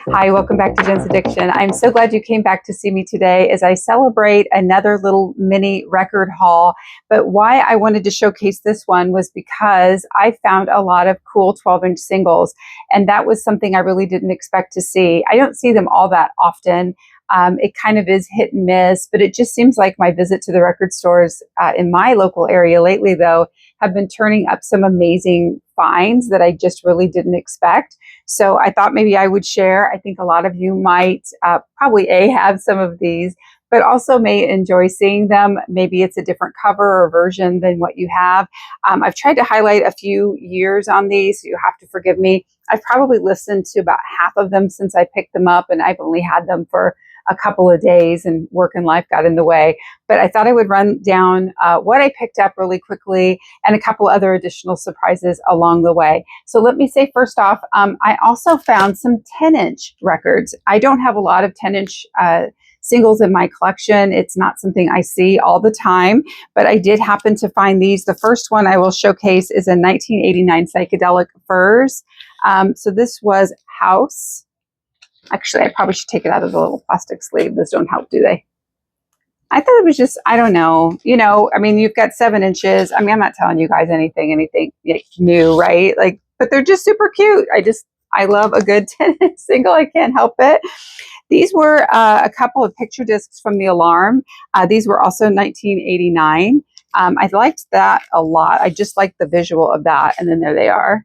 Hi, welcome back to Jen's Addiction. I'm so glad you came back to see me today as I celebrate another little mini record haul. But why I wanted to showcase this one was because I found a lot of cool 12-inch singles, and that was something I really didn't expect to see. I don't see them all that often. It kind of is hit and miss, but it just seems like my visit to the record stores in my local area lately, though, have been turning up some amazing finds that I just really didn't expect. So I thought maybe I would share. I think a lot of you might probably have some of these, but also may enjoy seeing them. Maybe it's a different cover or version than what you have. I've tried to highlight a few years on these, so you have to forgive me. I've probably listened to about half of them since I picked them up, and I've only had them for a couple of days and work and life got in the way. But I thought I would run down what I picked up really quickly and a couple other additional surprises along the way. So let me say first off, I also found some 10-inch records. I don't have a lot of 10-inch singles in my collection. It's not something I see all the time, but I did happen to find these. The first one I will showcase is a 1989 Psychedelic Furs. So this was House. Actually, I probably should take it out of the little plastic sleeve. Those don't help, do they? I thought it was just, I don't know. I mean, you've got 7 inches. I mean, I'm not telling you guys anything new, right? Like, but they're just super cute. I love a good 10-inch single. I can't help it. These were a couple of picture discs from The Alarm. These were also 1989. I liked that a lot. I just liked the visual of that. And then there they are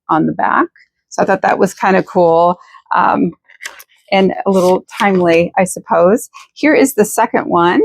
on the back. So I thought that was kind of cool. And a little timely, I suppose. Here is the second one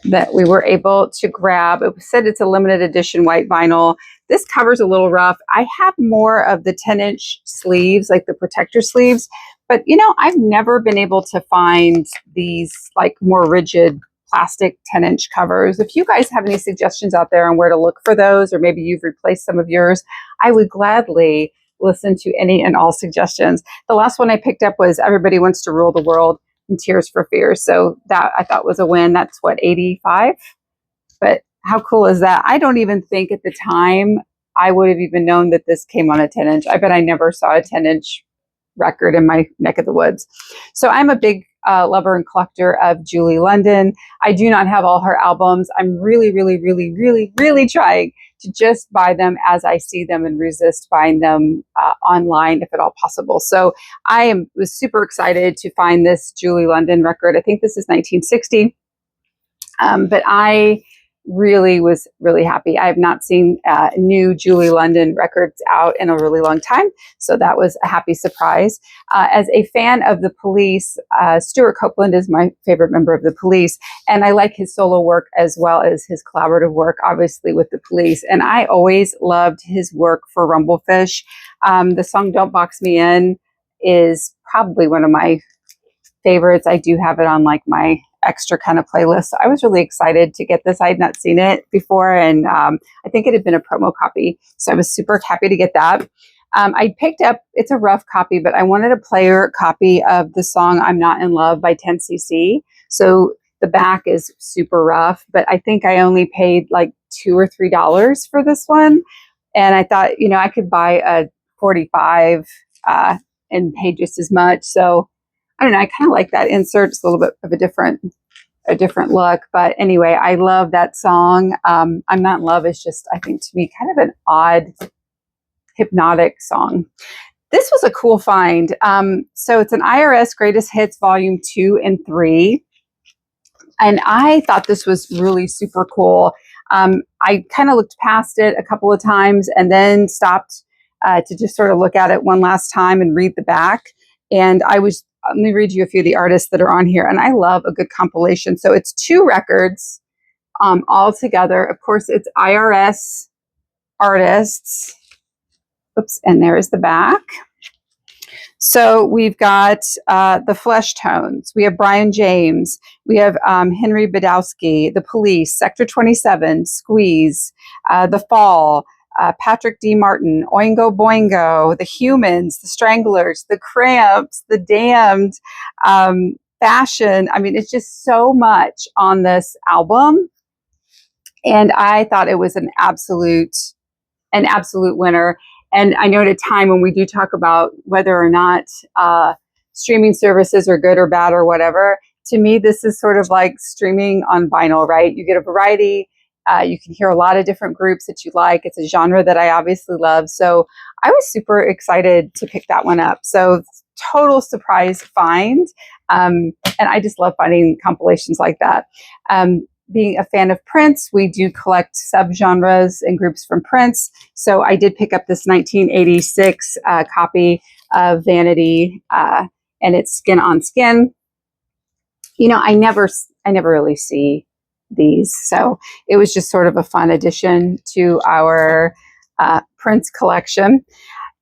that we were able to grab. It said it's a limited edition white vinyl. This cover's a little rough. I have more of the 10-inch sleeves, like the protector sleeves, but I've never been able to find these like more rigid plastic 10-inch covers. If you guys have any suggestions out there on where to look for those, or maybe you've replaced some of yours, I would gladly listen to any and all suggestions. The last one I picked up was Everybody Wants to Rule the World and Tears for Fears. So that I thought was a win. That's what, 85? But how cool is that? I don't even think at the time I would have even known that this came on a 10-inch. I bet I never saw a 10-inch record in my neck of the woods. So I'm a big lover and collector of Julie London. I do not have all her albums. I'm really, really, really, really, really trying to just buy them as I see them and resist buying them online if at all possible. So was super excited to find this Julie London record. I think this is 1960. But I really was really happy. I have not seen new Julie London records out in a really long time. So that was a happy surprise. As a fan of the Police, Stuart Copeland is my favorite member of the Police. And I like his solo work as well as his collaborative work, obviously, with the Police. And I always loved his work for Rumblefish. The song Don't Box Me In is probably one of my favorites. I do have it on like my extra kind of playlist. So I was really excited to get this. I had not seen it before, and I think it had been a promo copy. So I was super happy to get that. I picked up, it's a rough copy, but I wanted a player copy of the song I'm Not in Love by 10cc. So the back is super rough, but I think I only paid like $2 or $3 for this one. And I thought, I could buy a 45 and pay just as much. So I don't know. I kind of like that insert. It's a little bit of a different look. But anyway, I love that song. I'm Not in Love is just, I think, to me, kind of an odd, hypnotic song. This was a cool find. So it's an IRS Greatest Hits Volume 2 and 3. And I thought this was really super cool. I kind of looked past it a couple of times and then stopped to just sort of look at it one last time and read the back. And let me read you a few of the artists that are on here. And I love a good compilation. So it's 2 records all together. Of course, it's IRS artists. Oops, and there is the back. So we've got the Flesh Tones. We have Brian James. We have Henry Badowski, The Police, Sector 27, Squeeze, The Fall, Patrick D. Martin, Oingo Boingo, The Humans, The Stranglers, The Cramps, The Damned, Fashion. I mean, it's just so much on this album. And I thought it was an absolute an absolute winner. And I know at a time when we do talk about whether or not streaming services are good or bad or whatever, to me, this is sort of like streaming on vinyl, right? You get a variety. You can hear a lot of different groups that you like. It's a genre that I obviously love. So I was super excited to pick that one up. So total surprise find. And I just love finding compilations like that. Being a fan of Prince, we do collect subgenres and groups from Prince. So I did pick up this 1986 copy of Vanity, and it's Skin on Skin. You know, I never really see these, so it was just sort of a fun addition to our Prince collection.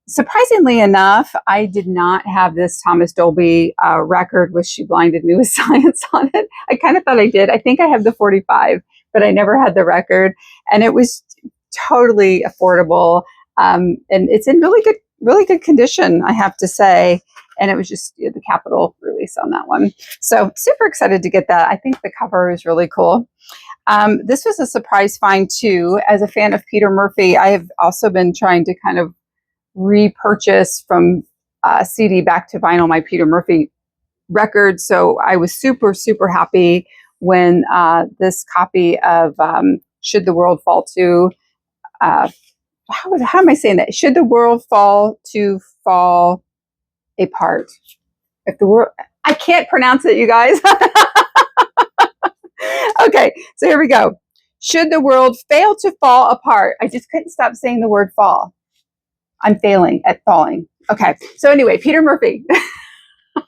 Surprisingly enough, I did not have this Thomas Dolby record with She Blinded Me with Science on it. I kind of thought I did. I think I have the 45, but I never had the record. And it was totally affordable. And it's in really good condition, I have to say. And it was just the Capitol release on that one. So super excited to get that. I think the cover is really cool. This was a surprise find too. As a fan of Peter Murphy, I have also been trying to kind of repurchase from CD back to vinyl my Peter Murphy record. So I was super, super happy when this copy of Should the World Fall to, how am I saying that? Should the World Fall Apart. If the world, I can't pronounce it, you guys. Okay, so here we go. Should the world fail to fall apart? I just couldn't stop saying the word fall. I'm failing at falling. Okay. So anyway, Peter Murphy.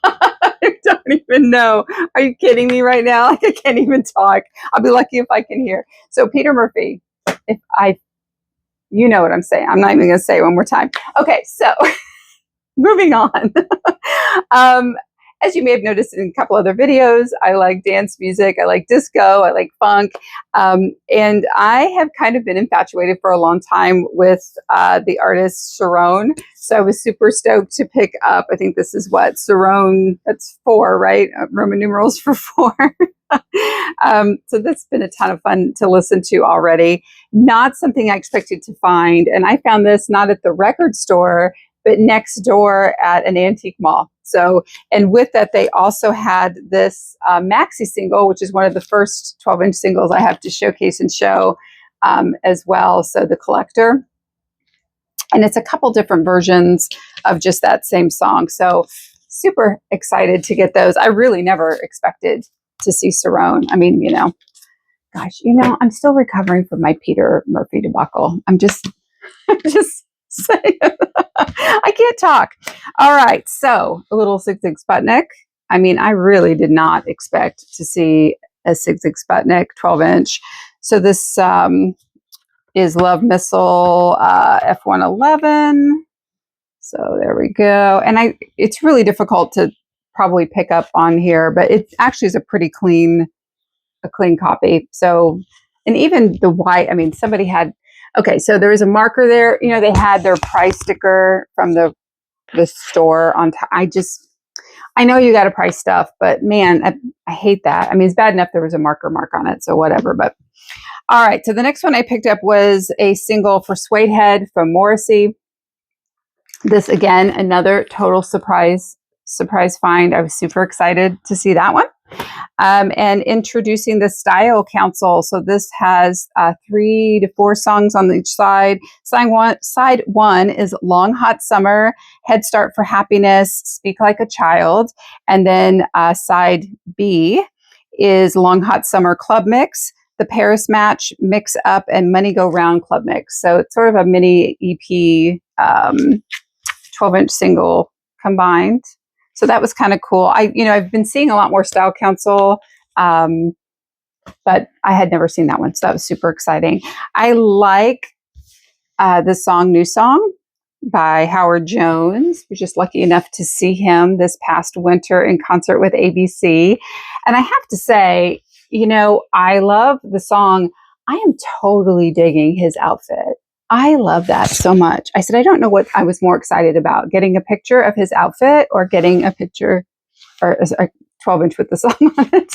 I don't even know. Are you kidding me right now? Like I can't even talk. I'll be lucky if I can hear. So Peter Murphy, you know what I'm saying. I'm not even going to say it one more time. Okay. So moving on. As you may have noticed in a couple other videos, I like dance music, I like disco, I like funk, and I have kind of been infatuated for a long time with the artist Cerrone. So I was super stoked to pick up, I think this is what, Cerrone, that's 4, right? Roman numerals for 4. So that's been a ton of fun to listen to already. Not something I expected to find, and I found this not at the record store, but next door at an antique mall. So, and with that, they also had this maxi single, which is one of the first 12-inch singles I have to showcase and show as well. So the Collector. And it's a couple different versions of just that same song. So super excited to get those. I really never expected to see Cerrone. I mean, gosh, I'm still recovering from my Peter Murphy debacle. I'm just saying. I can't talk. All right. So a little Sigue Sigue Sputnik. I mean, I really did not expect to see a Sigue Sigue Sputnik 12-inch. So this is Love Missile F111. So there we go. And it's really difficult to probably pick up on here, but it actually is a pretty clean copy. So, and even the white, I mean, somebody had, okay, so there was a marker there. They had their price sticker from the store on top. I know you got to price stuff, but man, I hate that. I mean, it's bad enough there was a mark on it, so whatever. But all right, so the next one I picked up was a single for Suede Head from Morrissey. This, again, another total surprise find. I was super excited to see that one. And introducing the Style Council. So this has 3 to 4 songs on each side. Side one is Long Hot Summer, Head Start for Happiness, Speak Like a Child. And then side B is Long Hot Summer Club Mix, The Paris Match, Mix Up, and Money Go Round Club Mix. So it's sort of a mini EP 12-inch single combined. So that was kind of cool. I've been seeing a lot more Style Council, but I had never seen that one. So that was super exciting. I like the song New Song by Howard Jones. We're just lucky enough to see him this past winter in concert with ABC. And I have to say, I love the song. I am totally digging his outfit. I love that so much. I said, I don't know what I was more excited about, getting a picture of his outfit or getting a picture or a 12-inch with the song on it.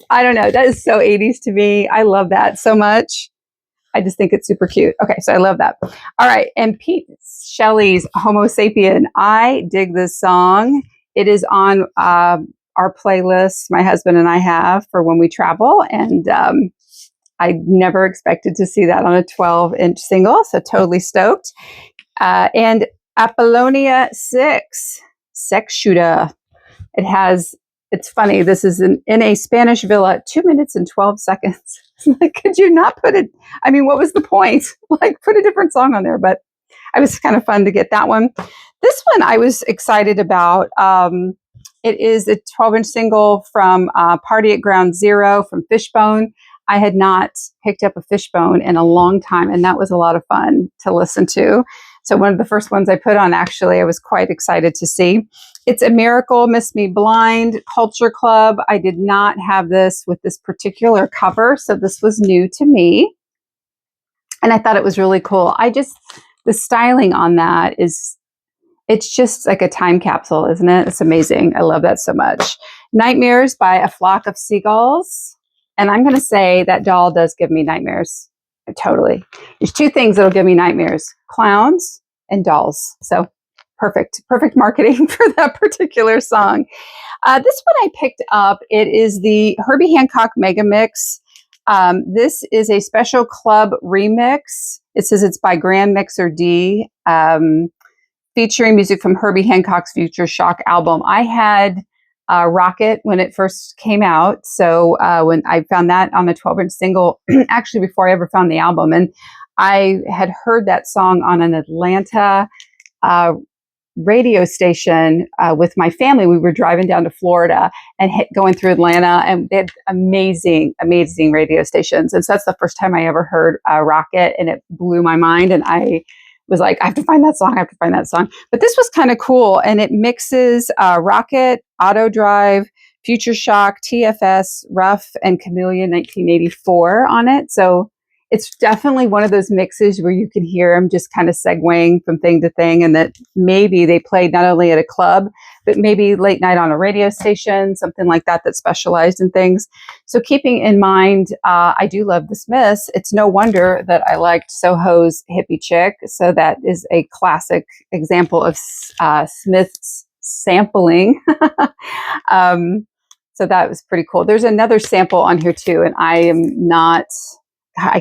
I don't know. That is so 80s to me. I love that so much. I just think it's super cute. Okay, so I love that. All right, and Pete Shelley's Homo Sapien. I dig this song. It is on our playlist my husband and I have for when we travel, and I never expected to see that on a 12-inch single, so totally stoked. And Apollonia 6, Sex Shooter. It's funny, this is in a Spanish villa, 2 minutes and 12 seconds. Like, could you not put it? I mean, what was the point? Like, put a different song on there, but it was kind of fun to get that one. This one I was excited about. It is a 12-inch single from Party at Ground Zero from Fishbone. I had not picked up a Fishbone in a long time, and that was a lot of fun to listen to. So one of the first ones I put on, actually, I was quite excited to see. It's A Miracle, Miss Me Blind, Culture Club. I did not have this with this particular cover, so this was new to me. And I thought it was really cool. The styling on that it's just like a time capsule, isn't it? It's amazing. I love that so much. Nightmares by A Flock of Seagulls. And I'm going to say that doll does give me nightmares. Totally. There's two things that'll give me nightmares: clowns and dolls. So perfect marketing for that particular song. This one I picked up. It is the Herbie Hancock Mega Mix. This is a special club remix. It says it's by Grand Mixer D, featuring music from Herbie Hancock's Future Shock album. I had Rocket when it first came out. So when I found that on a 12-inch single, actually before I ever found the album, and I had heard that song on an Atlanta radio station with my family. We were driving down to Florida and going through Atlanta, and they had amazing radio stations. And so that's the first time I ever heard Rocket, and it blew my mind. And I was like, I have to find that song. But this was kind of cool, and it mixes Rocket, Auto Drive, Future Shock, TFS, Rough, and Chameleon 1984 on it. So it's definitely one of those mixes where you can hear them just kind of segueing from thing to thing, and that maybe they played not only at a club, but maybe late night on a radio station, something like that specialized in things. So keeping in mind, I do love the Smiths. It's no wonder that I liked Soho's Hippie Chick. So that is a classic example of Smith's sampling. So that was pretty cool. There's another sample on here too, and I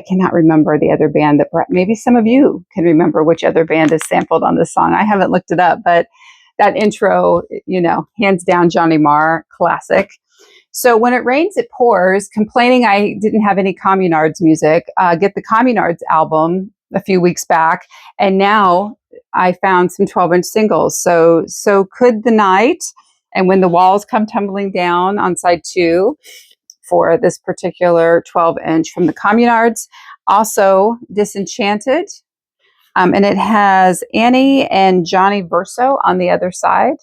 cannot remember the other band that maybe some of you can remember which other band is sampled on this song. I haven't looked it up, but that intro, hands down, Johnny Marr, classic. So When It Rains, It Pours, complaining I didn't have any Communards music, get the Communards album a few weeks back, and now I found some 12-inch singles. So Could the Night, and When the Walls Come Tumbling Down on side 2, for this particular 12-inch from the Communards. Also Disenchanted, and it has Annie and Johnny Verso on the other side.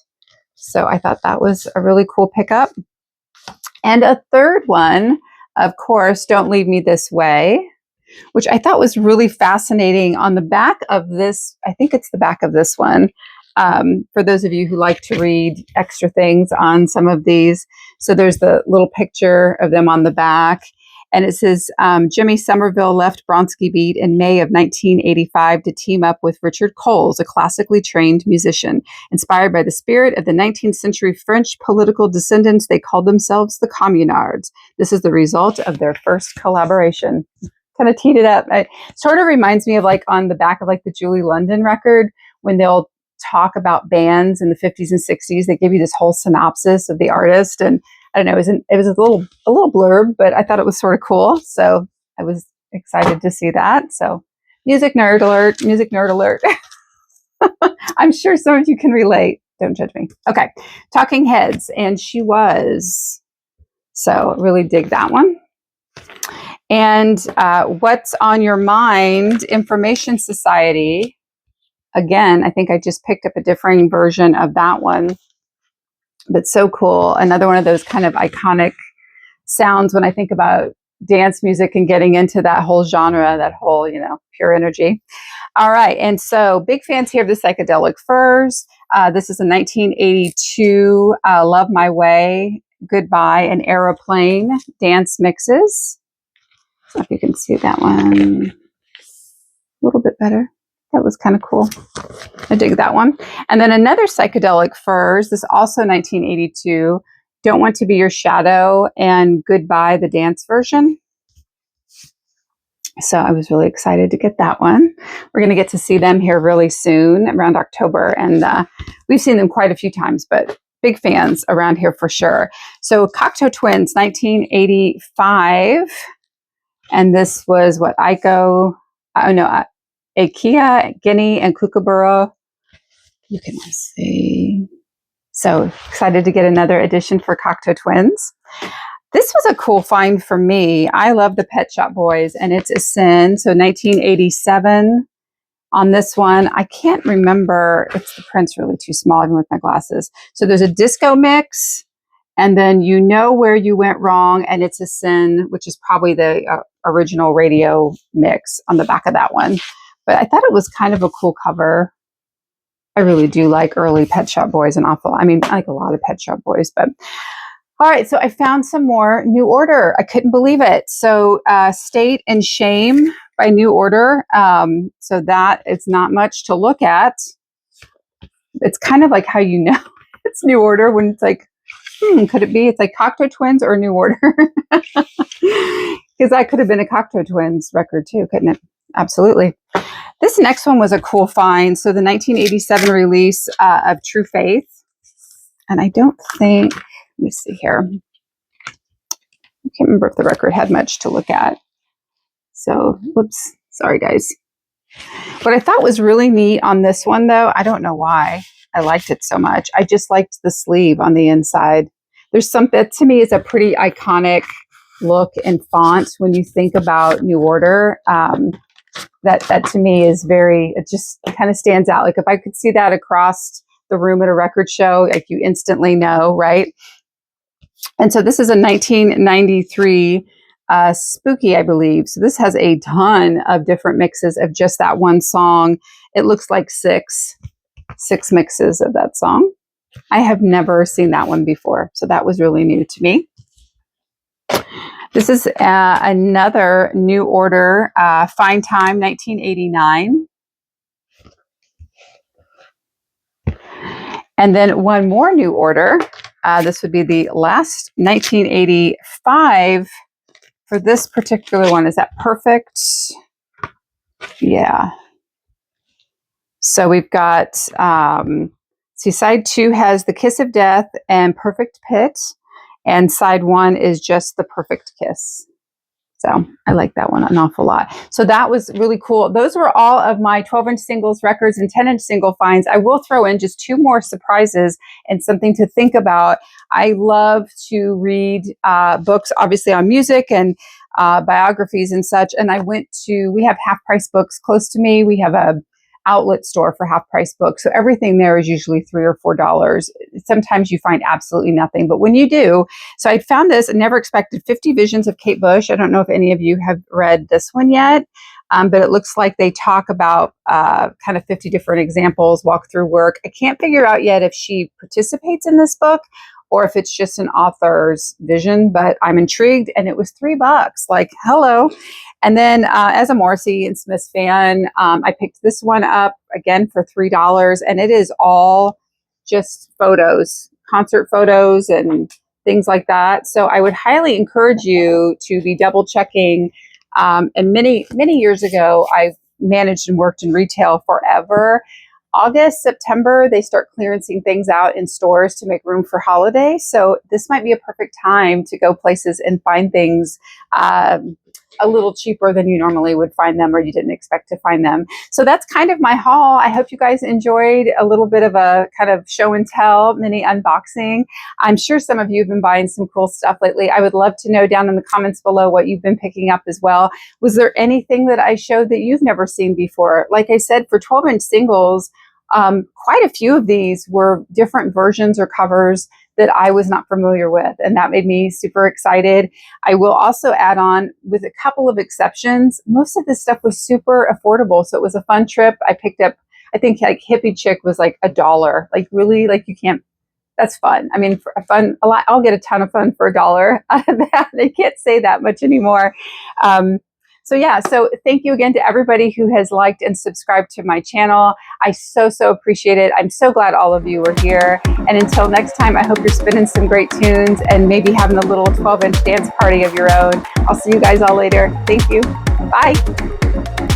So I thought that was a really cool pickup. And a third one, of course, Don't Leave Me This Way, which I thought was really fascinating. On the back of this, I think it's the back of this one, for those of you who like to read extra things on some of these. So there's the little picture of them on the back, and it says, Jimmy Somerville left Bronski Beat in May of 1985 to team up with Richard Coles, a classically trained musician. Inspired by the spirit of the 19th century French political descendants, they called themselves the Communards. This is the result of their first collaboration. Kind of teed it up. It sort of reminds me of like on the back of like the Julie London record, when they'll talk about bands in the 50s and 60s. They give you this whole synopsis of the artist, and I don't know, it was a little blurb, but I thought it was sort of cool. So I was excited to see that. So music nerd alert. I'm sure some of you can relate. Don't judge me. Okay. Talking Heads, and She Was. So really dig that one. And What's on Your Mind, Information Society. Again, I think I just picked up a differing version of that one, but so cool. Another one of those kind of iconic sounds when I think about dance music and getting into that whole genre, that whole, pure energy. All right. And so big fans here of the Psychedelic Furs. This is a 1982 Love My Way, Goodbye, and Aeroplane dance mixes. So if you can see that one. little bit better. That was kind of cool. I dig that one. And then another psychedelic furs, this also 1982, Don't Want to Be Your Shadow and Goodbye, the dance version. So I was really excited to get that one. We're going to get to see them here really soon, around October. And we've seen them quite a few times, but big fans around here for sure. So Cocteau Twins, 1985. And this was what, Ikea, Guinea, and Kookaburra. You can see. So excited to get another edition for Cocteau Twins. This was a cool find for me. I love the Pet Shop Boys, and it's Ascend. So 1987 on this one. I can't remember. It's the print's really too small, even with my glasses. So there's a disco mix, and then You Know Where You Went Wrong, and it's Ascend, which is probably the original radio mix on the back of that one. But I thought it was kind of a cool cover. I really do like early Pet Shop Boys I like a lot of Pet Shop Boys, but all right. So I found some more New Order. I couldn't believe it. So State and Shame by New Order. So that is not much to look at. It's kind of like how you know it's New Order when it's like, could it be? It's like Cocteau Twins or New Order? Because that could have been a Cocteau Twins record too, couldn't it? Absolutely. This next one was a cool find. So the 1987 release of True Faith. And I don't think, let me see here. I can't remember if the record had much to look at. So, whoops. Sorry, guys. What I thought was really neat on this one, though, I don't know why I liked it so much. I just liked the sleeve on the inside. There's something, to me, is a pretty iconic look and font when you think about New Order. That to me is it just kind of stands out. Like if I could see that across the room at a record show, like you instantly know, right? And so this is a 1993 Spooky, I believe. So this has a ton of different mixes of just that one song. It looks like six mixes of that song. I have never seen that one before. So that was really new to me. This is another New Order, Fine Time, 1989. And then one more New Order. This would be the last 1985 for this particular one. Is that Perfect? Yeah. So we've got, side 2 has The Kiss of Death and Perfect Pit. And side 1 is just The Perfect Kiss. So I like that one an awful lot. So that was really cool. Those were all of my 12-inch singles records and 10-inch single finds. I will throw in just 2 more surprises and something to think about. I love to read books, obviously on music and biographies and such. And we have Half Price Books close to me. We have a outlet store for Half Price Books. So everything there is usually $3 or $4. Sometimes you find absolutely nothing, but when you do, so I found this, I never expected 50 Visions of Kate Bush. I don't know if any of you have read this one yet, but it looks like they talk about kind of 50 different examples, walk through work. I can't figure out yet if she participates in this book or if it's just an author's vision, but I'm intrigued, and it was $3. Like, hello. And then as a Morrissey and Smith fan, I picked this one up again for $3, and it is all just photos, concert photos and things like that. So I would highly encourage you to be double checking. And many, many years ago, I managed and worked in retail forever. August, September, they start clearancing things out in stores to make room for holiday. So this might be a perfect time to go places and find things a little cheaper than you normally would find them or you didn't expect to find them. So that's kind of my haul. I hope you guys enjoyed a little bit of a kind of show and tell mini unboxing. I'm sure some of you have been buying some cool stuff lately. I would love to know down in the comments below what you've been picking up as well. Was there anything that I showed that you've never seen before? Like I said, for 12-inch singles, quite a few of these were different versions or covers that I was not familiar with, and that made me super excited. I will also add on, with a couple of exceptions, most of this stuff was super affordable, so it was a fun trip. I picked up, I think like Hippie Chick was like $1. Like really, like you can't, that's fun. I mean, for a fun, a lot, I'll get a ton of fun for $1 out of that. They can't say that much anymore. So yeah, so thank you again to everybody who has liked and subscribed to my channel. I so appreciate it. I'm so glad all of you were here. And until next time, I hope you're spinning some great tunes and maybe having a little 12-inch dance party of your own. I'll see you guys all later. Thank you. Bye.